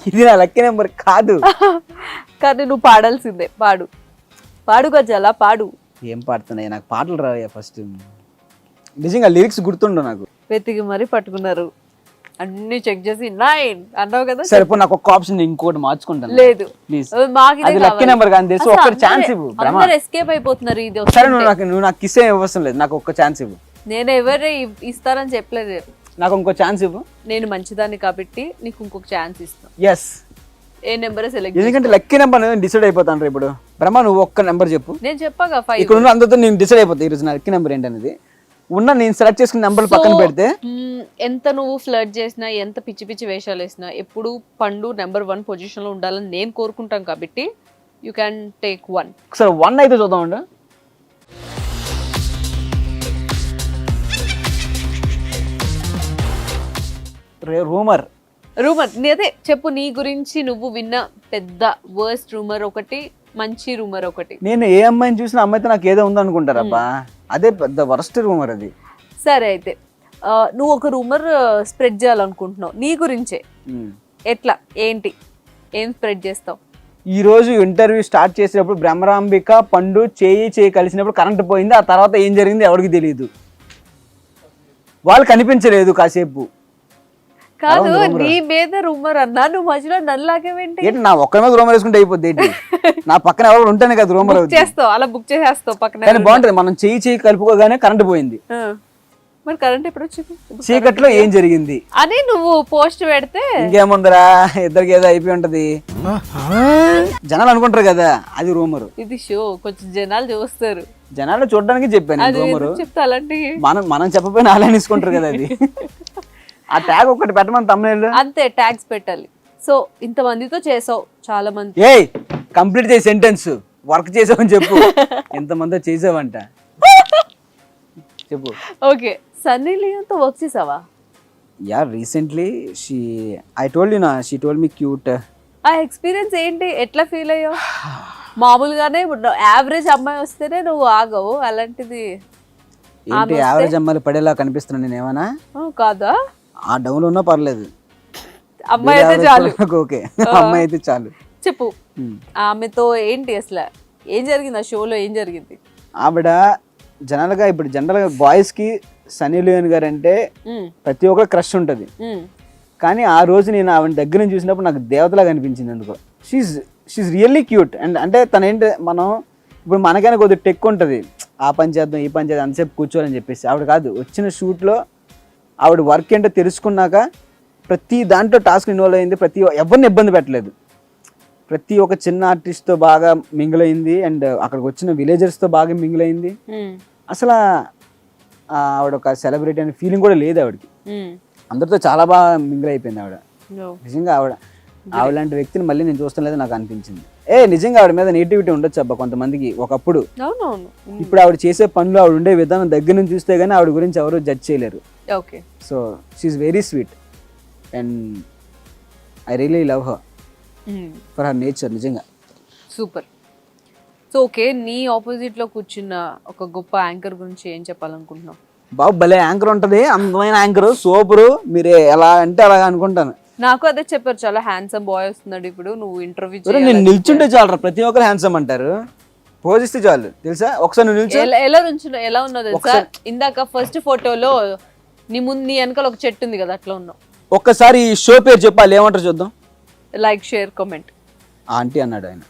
ఇది నా లక్కీ నెంబర్ కాదు. కానీ నువ్వు పాడాల్సిందే. పాడు పాడు గజాల పాడు. ఏం పాడుతున్నాయి, నాకు పాటలు రావయ్యా ఫస్ట్. నిజంగా లిరిక్స్ గుర్తుండు నాకు. వెతికి మరీ పట్టుకున్నారు, అన్ని చెక్ చేసి 9 అన్నావు కదా. సరిపో, నాకు ఒక ఆప్షన్ ఇంకోటి మార్చుకుంటాను. లేదు ప్లీజ్, మాకు అది లక్కీ నెంబర్ కానీ తెలుసు. ఒక్క ఛాన్స్ ఇవ్వు. అందరూ ఎస్కేప్ అయిపోతున్నారు. ఇది సరే, నువ్వు నాకు కిస్ ఏం ఇవ్వసం లేదు, నాకు ఒక్క ఛాన్స్ ఇవ్వు. నేను ఎవరే ఇస్తారని చెప్పలేదు, నాకు ఇంకో ఛాన్స్ ఇవ్వు. నేను మంచిదాన్ని కాబట్టి నీకు ఇంకొక ఛాన్స్ ఇస్తాను. ఎస్. ఏ నెంబర్ సెలెక్ట్? ఎందుకంటే లక్కీ నెంబర్ అనేది డిసైడ్ అయిపోతాను ఇప్పుడు. బ్రహ్మ, నువ్వు ఒక్క నెంబర్ చెప్పు. నేను చెప్పాగా 5. ఇక్కడ ఉన్న అందరితో నేను డిసైడ్ అయిపోతాను ఈరోజు నా లక్కీ నెంబర్ ఏంటనేది. ఉన్న నేను సెలెక్ట్ చేసుకున్న నెంబర్లు పక్కన పెడితే, ఎంత నువ్వు ఫ్లర్ట్ చేసినా, ఎంత పిచ్చి పిచ్చి వేషాలు వేసినా, ఎప్పుడు పండు నెంబర్ 1 పొజిషన్ లో ఉండాలని నేను కోరుకుంటాను కాబట్టి యూ క్యాన్ టేక్ 1. ఒకసారి 1 అయితే చూద్దామండి. రూమర్. అదే చెప్పు, నీ గురించి నువ్వు విన్న పెద్ద వర్స్ట్ రూమర్ ఒకటి, మంచి రూమర్ ఒకటి. నేను ఏ అమ్మాయిని చూసినా అమ్మాయితో నాకు ఏదో ఉందనుకుంటారబ్బా, అదే పెద్ద వర్స్ట్ రూమర్ అది. సరే అయితే నువ్వు ఒక రూమర్ స్ప్రెడ్ చేయాలనుకుంటున్నావు నీ గురించే. ఎట్లా, ఏంటి, ఏం స్ప్రెడ్ చేస్తావు? ఈ రోజు ఇంటర్వ్యూ స్టార్ట్ చేసేటప్పుడు బ్రహ్మరాంబిక పండు చేయి కలిసినప్పుడు కరెంట్ పోయింది. ఆ తర్వాత ఏం జరిగింది ఎవరికి తెలియదు, వాళ్ళు కనిపించలేదు కాసేపు. కాదు, నీ మీద రూమర్ అన్నా, నువ్వు మధ్యలో నల్లాగేంటి? ఏంటి నా ఒక్క మీద రూమర్ వేసుకుంటే అయిపోద్ది ఏంటి? నా పక్కన ఎవరు ఉంటేనే కదా రూమర్ చేస్తావు, అలా బుక్ చేసేస్తావు పక్కన. కానీ బాగుంటది, మనం చేయి కలుపుకోగానే కరెంట్ పోయింది. మరి కరెంట్ ఎప్పుడు వచ్చింది? చీకట్లో ఏం జరిగింది అని నువ్వు పోస్ట్ పెడితే ఇంకేముందరా, ఇద్దరికి ఏదో అయిపోయి ఉంటది జనాలు అనుకుంటారు కదా, అది రూమరు. ఇది షో, కొంచెం జనాలు చూస్తారు. జనాలు చూడడానికి చెప్పాను రూమరు. చెప్తా అలాంటి మనం చెప్పపోయినా అలా తీసుకుంటారు కదా. అది ఆ ట్యాగ్ ఒకటి పెట్టమని తమ్ముళ్ళు అంతే, ట్యాగ్స్ పెట్టాలి. సో ఇంతమందితో చేసావు, చాలా మంది. ఏయ్, కంప్లీట్ చేయి సెంటెన్స్. వర్క్ చేసావని చెప్పు. ఎంతమందితో చేసావంట చెప్పు. ఓకే, సన్నీ లియోన్తో వర్క్ చేసావా? Yeah, recently I told you నా, షీ టోల్డ్ మీ క్యూట్. ఆ ఎక్స్పీరియన్స్ ఏంటి, ఎట్లా ఫీల్ అయ్యావు? మామూలుగానే యావరేజ్ అమ్మాయి వస్తేనే నువ్వు ఆగవు, అలాంటిది ఏంటి యావరేజ్ అమ్మాయిలు పడేలా కనిపిస్తున్నా నేను ఏమన్నా? కాదా, ఆ డౌన్ ఉన్నా పర్లేదు, అమ్మాయి అయితే చాలు. ఓకే, అమ్మాయి అయితే చాలు. చెప్పు, ఆమెతో ఏంటి అసలు, ఏం జరిగింది ఆ షోలో, ఏం జరిగింది? ఆవిడ జనరల్గా ఇప్పుడు జనరల్గా బాయ్స్ కి సన్నీ లియోన్ గారు అంటే ప్రతి ఒక్కరు క్రష్ ఉంటుంది. కానీ ఆ రోజు నేను ఆవిడ దగ్గర నుంచి చూసినప్పుడు నాకు దేవతలాగా అనిపించింది. ఎందుకో షీఈ్ రియల్లీ క్యూట్. అండ్ అంటే తన ఏంటి, మనం ఇప్పుడు మనకైనా కొద్దిగా టెక్ ఉంటుంది, ఆ పని చేద్దాం ఈ పని చేద్దాం అంతసేపు కూర్చోవాలని చెప్పేసి. ఆవిడ కాదు, వచ్చిన షూట్లో ఆవిడ వర్క్ ఏంటో తెలుసుకున్నాక ప్రతి దాంట్లో టాస్క్ ఇన్వాల్వ్ అయింది. ఎవరిని ఇబ్బంది పెట్టలేదు. ప్రతి ఒక్క చిన్న ఆర్టిస్ట్తో బాగా మింగిల్ అయింది. అండ్ అక్కడికి వచ్చిన విలేజర్స్తో బాగా మింగిల్ అయింది. అసలు ఆవిడ ఒక సెలబ్రిటీ అనే ఫీలింగ్ కూడా లేదు ఆవిడకి. అందరితో చాలా బాగా మింగిల్ అయిపోయింది ఆవిడ. నిజంగా ఆవిడ ఆవిలాంటి వ్యక్తిని మళ్ళీ నేను చూస్తాను లేదు నాకు అనిపించింది. నిజంగా ఆవిడ మీద నెగిటివిటీ ఉండొచ్చు అబ్బా కొంతమందికి ఒకప్పుడు. అవునవును. ఇప్పుడు ఆవిడ చేసే పనులు ఆవిడ ఉండే విధానం దగ్గర నుంచి చూస్తే గానీ ఆవిడ గురించి ఎవరు జడ్జ్ చేయలేరు. Okay. So she's very sweet and I really love her for her nature. నిజంగా సూపర్. సో ఓకే, నీ ఆపోజిట్ లో కూర్చున్న ఒక గొప్ప యాంకర్ గురించి ఏం చెప్పాలనుకుంటున్నావు? బాబు భలే యాంకర్ ఉంటది, అందమైన యాంకర్, సూపర్. మీరు ఎలా అంటే అలాగా అనుకుంటాను. నాకు అదే చెప్పారు, చాలా హ్యాండ్సమ్ బాయ్ వస్తున్నాడు ఇప్పుడు, నువ్వు ఇంటర్వ్యూ నేను నిల్చుంటే చాలు, ప్రతి ఒక్కరు హ్యాండ్సమ్ అంటారు. పోజిస్తే చాలు తెలుసా. ఒకసారి నువ్వు నిల్చో. ఎలా ఉన్నావు తెలుసా? ఇందాక ఫస్ట్ ఫోటోలో నీ ముందు నీ వెనకాల ఒక చెట్టు ఉంది కదా, అట్లా ఉన్నావు. ఒక్కసారి ఈ షో పేరు చెప్పాలి, ఏమంటారు చూద్దాం. Like, share, comment. ఆంటీ అన్నాడు ఆయన.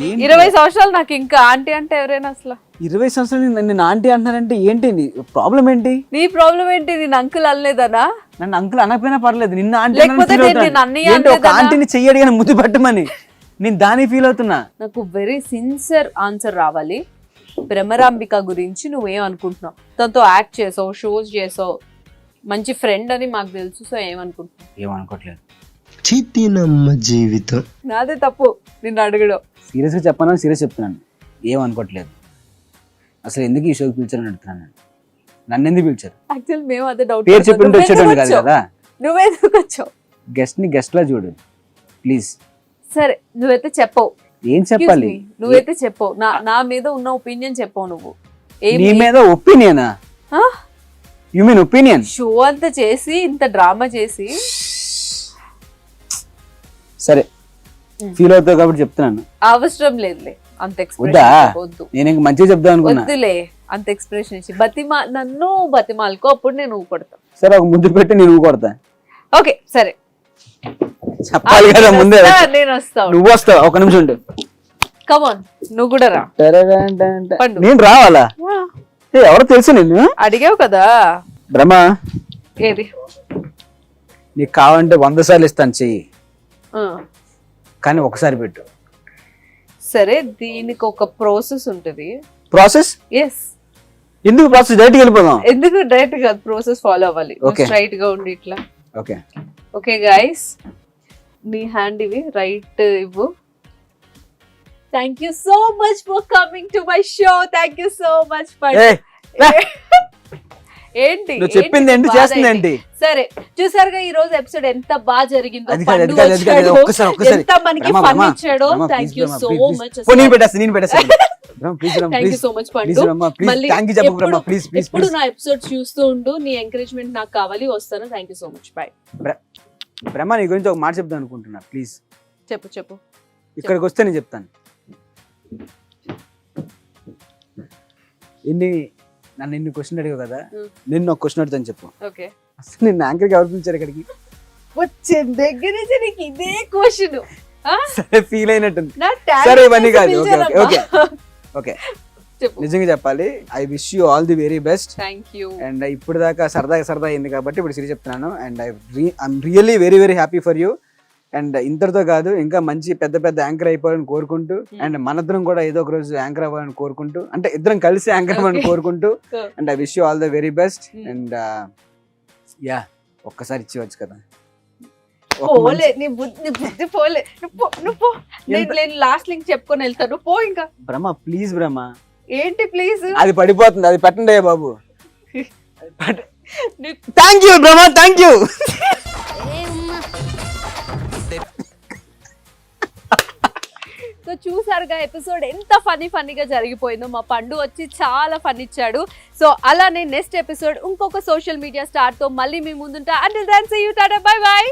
20 సంవత్సరాలు నాకు ఇంకా ఆంటీ అంటే ఎవరైనా అసలు 20 సంవత్సరాలు నేను ఆంటీ అంటున్నారంటే ఏంటి ప్రాబ్లం? ఏంటి నీ ప్రాబ్లం? ఏంటి నేను అంకుల్ అనలేదనా? నన్ను అంకుల్ అనకపోయినా పర్లేదు, నిన్న ఆంటీ లేకపోతే నేను అన్నయ్య ఆంటీని చెయ్యడి కానీ ముద్దు పెట్టమని నేను దాన్ని ఫీల్ అవుతున్నా. నాకు వెరీ సిన్సియర్ ఆన్సర్ రావాలి. భ్రమరాంబిక గురించి నువ్వేం అనుకుంటున్నావు? తనతో యాక్ట్ చేసావు, షోస్ చేసావు, మంచి ఫ్రెండ్ అని మాకు తెలుసు. సో ఏమనుకుంటున్నావు? ఏమనుకోవట్లేదు. చిత్తినమ్మ జీవితం. నాదే తప్పు నిన్ను అడగడం. సీరియస్గా చెప్పాను, సీరియస్ చెప్తున్నాను. ఏమనుకోవట్లేదు. అసలు ఎందుకు ఈ షోకి పిలిచారని అడుగుతున్నాను. నన్ను ఎందుకు పిలిచారు? యాక్చువల్ మేము అదే డౌట్. పేరు చెప్పింటే వచ్చేటోని కాదు కదా. నువ్వే ఎందుకు వచ్చావు? గెస్ట్ లా చూడు ప్లీజ్. సరే నువ్వైతే చెప్పవు. ఏం చెప్పాలి? నువ్వైతే చెప్పవు. నా మీద ఉన్న ఒపీనియన్ చెప్పవు నువ్వు. నీ మీద ఒపీనియనా? You mean opinion? షో అంతా చేసి ఇంత డ్రామా చేసి. సరే ఫీల్ అవుతావు కాబట్టి చెప్తున్నాను. అవసరం లేదులే అంత వద్దా? వద్దు, నేను ఇంక మంచిగా చెప్దాం అనుకున్నా. వద్దులే అంత ఎక్స్ప్రెషన్ ఇచ్చి నన్ను బతిమాలకు, అప్పుడు నేను ఊ కొడతా. సరే ఒక ముద్దు పెట్టి నేను ఊ కొడతా. ఓకే సరే చెప్పాలి కదా ముందే. నేను వస్తాను. నువ్వు వస్తావు, ఒక నిమిషం ఉండు. కమాన్ నువ్వు కూడా రా. నేను రావాలా? ఎవరో తెలుసు, నేను అడిగావు కదా. బ్రహ్మ ఏది నీకు కావాలంటే 100 సార్లు ఇస్తాను చెయ్యి, కానీ ఒకసారి పెట్టు. సరే దీనికి ఒక ప్రాసెస్ ఉంటది. ప్రాసెస్? ఎస్. ఎందుకు ప్రాసెస్? డైరెక్ట్ వెళ్ళిపోదాం. ఎందుకు డైరెక్ట్ గా ప్రాసెస్ ఫాలో అవ్వాలి. స్ట్రైట్ గా ఉండి ఇట్లా. ఓకే ఓకే గైస్, నీ హ్యాండ్ ఇవి, రైట్ ఇవ్వు. Thank you so much for coming to my show. Thank you so much for. ఏంటి నువ్వు చెప్పింది ఏంటి, చేస్తుంది ఏంటి? సరే చూసారుగా ఈ రోజు ఎపిసోడ్ ఎంత బాగా జరిగిందో, ఎంత మనకి ఫన్ ఇచ్చాడో. Thank you so much. Thank you so much పండు. మళ్ళీ ఎప్పుడు నా ఎపిసోడ్ చూస్తూ ఉండు. నీ ఎంకరేజ్మెంట్ నాకు కావాలి, వస్తాను. Thank you so much. Bye. Brahma నీ గురించి ఒక మాట చెప్తాను అనుకుంటున్నా, ప్లీజ్ చెప్పు. ఇక్కడికి వస్తే నేను చెప్తాను. నన్ను ఇన్ని క్వశ్చన్ అడిగావు కదా, నిన్ను ఒక క్వశ్చన్ అడుగుతాను చెప్పు. ఓకే. అసలు నిన్ను యాంకర్కి ఎవరు పిలిచారు ఇక్కడికి? వచ్చే దగ్గర నుంచి నీకు ఇదే క్వశ్చన్. సరే ఫీల్ అయినట్టుంది. సరే ఇవన్నీ కాదు. ఓకే ఓకే నిజంగా చెప్పాలి, I wish you all the very best. And ఇప్పుడు దాకా సరదా అయింది కాబట్టి ఇప్పుడు సీరియస్ చెప్తున్నాను. And I'm really very very happy for you. And ఇంతటితో కాదు, ఇంకా మంచి పెద్ద యాంకర్ అయిపోవాలని కోరుకుంటూ, అండ్ మనిద్దరం కూడా ఏదో ఒక రోజు యాంకర్ అవ్వాలని కోరుకుంటూ, అంటే ఇద్దరం కలిసి యాంకర్ అవ్వాలని కోరుకుంటూ, and I wish you all the very best. And yeah ఒక్కసారి ఇచ్చేవచ్చు కదా. లాస్ట్ లింక్ చెప్పుకొని వెళ్తాను పో. ఇంకా బ్రహ్మ ప్లీజ్. బ్రహ్మ ఏంటి ప్లీజ్? అది పడిపోతుంది, అది పెట్టండి బాబు. Thank you Brahma, thank you. So చూసారుగా ఎపిసోడ్ ఎంత ఫన్నీగా జరిగిపోయిందో. మా పండు వచ్చి చాలా ఫన్ ఇచ్చాడు. సో అలానే నెక్స్ట్ ఎపిసోడ్ ఇంకొక సోషల్ మీడియా స్టార్ తో మళ్ళీ మీ ముందుంటా. Until then see you, tata, bye by.